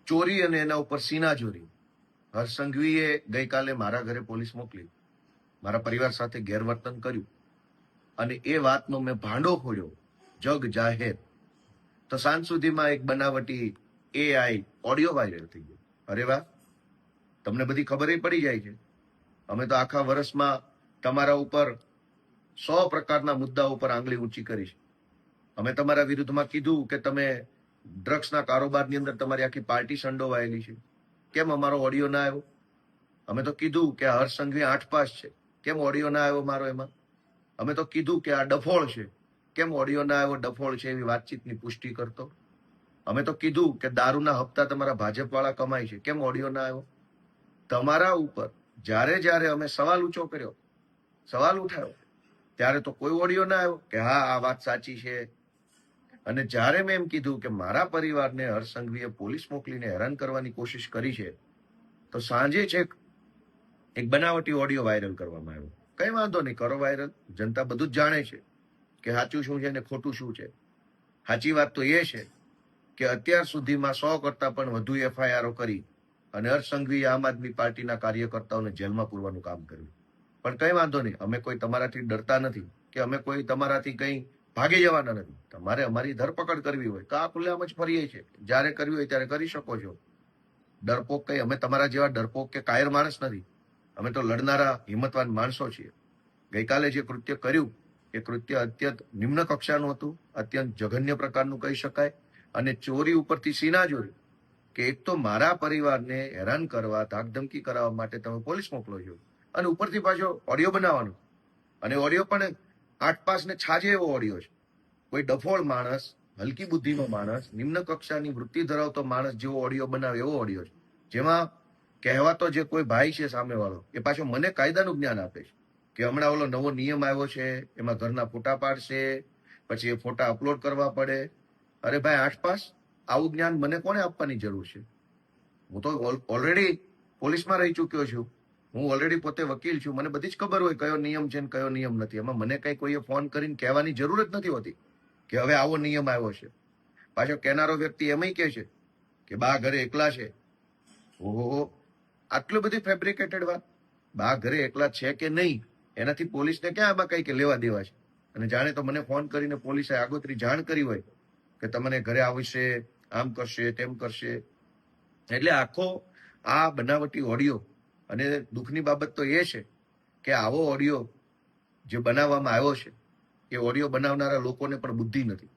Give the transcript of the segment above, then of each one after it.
ચોરી અને એના ઉપર સીનાચોરી. હર્ષ સંઘવીએ ગઈકાલે મારા ઘરે પોલીસ મોકલી, મારા પરિવાર સાથે ગેરવર્તન કર્યું અને એ વાતનો મેં ભાંડો ફોડ્યો જગ જાહેર. તો સાંજ સુધીમાં એક બનાવટી એઆઈ ઓડિયો વાયરલ થઈ ગયો. અરે વાહ, તમને બધી ખબર પડી જાય છે. અમે તો આખા વર્ષમાં તમારા ઉપર 100 પ્રકારના મુદ્દા ઉપર આંગળી ઊંચી કરી છે. અમે તમારા વિરુદ્ધમાં કીધું કે તમે ડ્રગ્સના કારોબારની અંદર તમારી આખી પાર્ટી સંડોવાયેલી છે. કેમ અમારો ઓડિયો ના આવ્યો? અમે તો કીધું કે હર્ષ સંઘવી 8 પાસ છે, કેમ ઓડિયો ના આવ્યો મારો એમાં? અમે તો કીધું કે આ ડફોળ છે, કેમ ઓડિયો ના આવ્યો? ડફોળ છે એવી વાતચીતની પુષ્ટિ કરતો. અમે તો કીધું કે દારૂના હપ્તા તમારા ભાજપ વાળા કમાય છે, કેમ ઓડિયો ના આવ્યો? તમારા ઉપર જ્યારે જ્યારે અમે સવાલ ઊંચો કર્યો, સવાલ ઉઠાવ્યો, ત્યારે તો કોઈ ઓડિયો ના આવ્યો કે હા આ વાત સાચી છે. અને જ્યારે મેં એમ કીધું કે મારા પરિવારને હર્ષ સંઘવીએ પોલીસ મોકલીને હેરાન કરવાની કોશિશ કરી છે, તો સાંજે છેક એક બનાવટી ઓડિયો વાયરલ કરવામાં આવ્યો. કઈ વાંધો નહીં, કરો વાયરલ. જનતા બધું જ જાણે છે કે સાચું શું છે ને ખોટું શું છે. સાચી વાત તો એ છે કે અત્યાર સુધીમાં 100 કરતા પણ વધુ એફઆઈઆરો કરી અને હર્ષ સંઘવીએ આમ આદમી પાર્ટીના કાર્યકર્તાઓને જેલમાં પૂરવાનું કામ કર્યું. પણ કઈ વાંધો નહીં, અમે કોઈ તમારાથી ડરતા નથી કે અમે કોઈ તમારાથી કઈ ભાગી જવાના નથી. તમારે અમારી ધરપકડ કરવી હોય તો આ ખુલ્લેઆમ જ ફરીએ છીએ, જ્યારે કરવી હોય ત્યારે કરી શકો છો. ડરપોક કઈ, અમે તમારા જેવા ડરપોક કે કાયર માણસ નથી. અમે તો લડનારા હિંમતવાન માણસો છીએ. ગઈકાલે જે કૃત્ય કર્યું એ કૃત્ય અત્યંત નિમ્ન કક્ષાનું હતું, અત્યંત જઘન્ય પ્રકારનું કહી શકાય. અને ચોરી ઉપરથી સીનાચોરી, કે એક તો મારા પરિવારને હેરાન કરવા, ધાકધમકી કરાવવા માટે તમે પોલીસ મોકલો છો અને ઉપરથી પાછો ઓડિયો બનાવવાનો. અને ઓડિયો પણ 8 પાસ ને છાજે એવો ઓડિયો છે. કોઈ ડફોળ માણસ, હલકી બુદ્ધિનો માણસ, નિમ્ન કક્ષાની વૃત્તિ ધરાવતો માણસ જેવો ઓડિયો બનાવે એવો ઓડિયો છે, જેમાં કહેવાતો જે કોઈ ભાઈ છે સામેવાળો એ પાછો મને કાયદાનું જ્ઞાન આપે છે કે હમણાં ઓલો નવો નિયમ આવ્યો છે, એમાં ઘરના ફોટા પાડશે, પછી એ ફોટા અપલોડ કરવા પડે. અરે ભાઈ 8 પાસ, આવું જ્ઞાન મને કોને આપવાની જરૂર છે? હું તો ઓલરેડી પોલીસમાં રહી ચૂક્યો છું, હું ઓલરેડી પોતે વકીલ છું, મને બધી જ ખબર હોય કયો નિયમ છે ને કયો નિયમ નથી. એમાં મને કઈ કોઈએ ફોન કરીને કહેવાની જરૂર જ નથી હોતી કે હવે આવો નિયમ આવ્યો છે. પાછો કહેનારો વ્યક્તિ એમય કહે છે કે બા ઘરે એકલા છે. ઓહો, આટલું બધી ફેબ્રિકેટેડ વાત. બા ઘરે એકલા છે કે નહીં એનાથી પોલીસને ક્યાં આમાં કઈ કે લેવા દેવા છે? અને જાણે તો મને ફોન કરીને પોલીસે આગોતરી જાણ કરી હોય કે તમને ઘરે આવશે, આમ કરશે, તેમ કરશે. એટલે આખો આ બનાવટી ઓડિયો, અને દુઃખની બાબત તો એ છે કે આવો ઓડિયો જે બનાવવામાં આવ્યો છે એ ઓડિયો બનાવનારા લોકોને પણ બુદ્ધિ નથી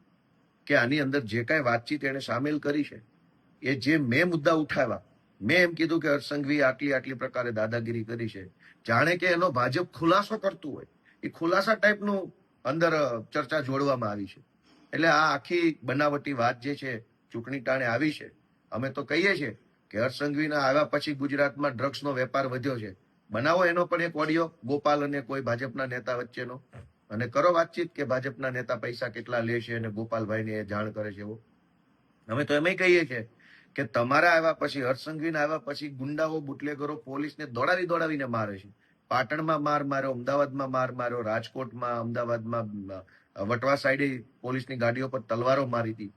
કે આની અંદર જે કાંઈ વાતચીત એને સામેલ કરી છે, એ જે મેં મુદ્દા ઉઠાવ્યા, મેં એમ કીધું કે હર્ષ સંઘવીએ આટલી પ્રકારે દાદાગીરી કરી છે, જાણે કે એનો ભાજપ ખુલાસો કરતું હોય, એ ખુલાસા ટાઈપનું અંદર ચર્ચા જોડવામાં આવી છે. એટલે આ આખી બનાવટી વાત જે છે ચૂંટણી ટાણે આવી છે. અમે તો કહીએ છીએ કે હર્ષ સંઘવીના આવ્યા પછી ગુજરાતમાં ડ્રગ્સનો વેપાર વધ્યો છે. બનાવો એનો પણ એક ઓડિયો, ગોપાલ અને કોઈ ભાજપના નેતા વચ્ચેનો, અને કરો વાતચીત કે ભાજપના નેતા પૈસા કેટલા લે છે અને ગોપાલભાઈને એ જાણ કરે છે એવો. અમે તો એમ કહીએ છીએ કે તમારા આવ્યા પછી, હર્ષ સંઘવીના આવ્યા પછી ગુંડાઓ, બુટલેગરો પોલીસને દોડાવીને મારે છે. પાટણમાં માર માર્યો, અમદાવાદમાં માર માર્યો, રાજકોટમાં, અમદાવાદમાં, વટવા સાઈડે પોલીસની ગાડીઓ પર તલવારો મારી હતી.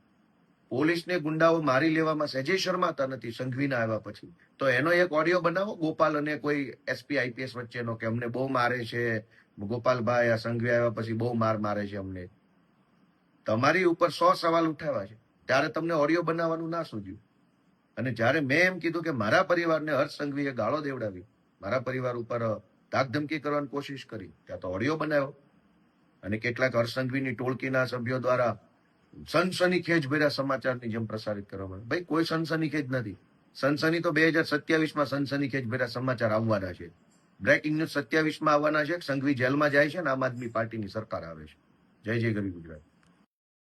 પોલીસને ગુંડાઓ મારી લેવામાં સહેજે શરમાતા નથી સંઘવીના આવ્યા પછી. તો એનો એક ઓડિયો બનાવો ગોપાલ અને કોઈ એસપી આઈપીએસ વચ્ચેનો કે અમને બહુ મારે છે ગોપાલભાઈ, આ સંઘવી આવ્યા પછી બહુ મારે છે અમને. તમારી ઉપર 100 સવાલ ઉઠાવ્યા છે, ત્યારે તમને ઓડિયો બનાવવાનું ના સૂઝ્યું. અને જ્યારે મેં એમ કીધું કે મારા પરિવારને હર્ષ સંઘવીએ ગાળો દેવડાવી, મારા પરિવાર ઉપર ધાકધમકી કરવાની કોશિશ કરી, ત્યાં તો ઓડિયો બનાવ્યો. અને કેટલાક હર્ષ સંઘવીની ટોળકીના સભ્યો દ્વારા સનસનીખેજ ભર્યા સમાચારની જેમ પ્રસારિત કરવામાં. ભાઈ કોઈ સનસનીખેજ નથી. સનસની તો 2027માં સનસનીખેજ ભર્યા સમાચાર આવવાના છે. બ્રેકિંગ ન્યૂઝ 27માં આવવાના છે. સંઘવી જેલમાં જાય છે ને આમ આદમી પાર્ટીની સરકાર આવે છે. જય જય ગરવી ગુજરાત.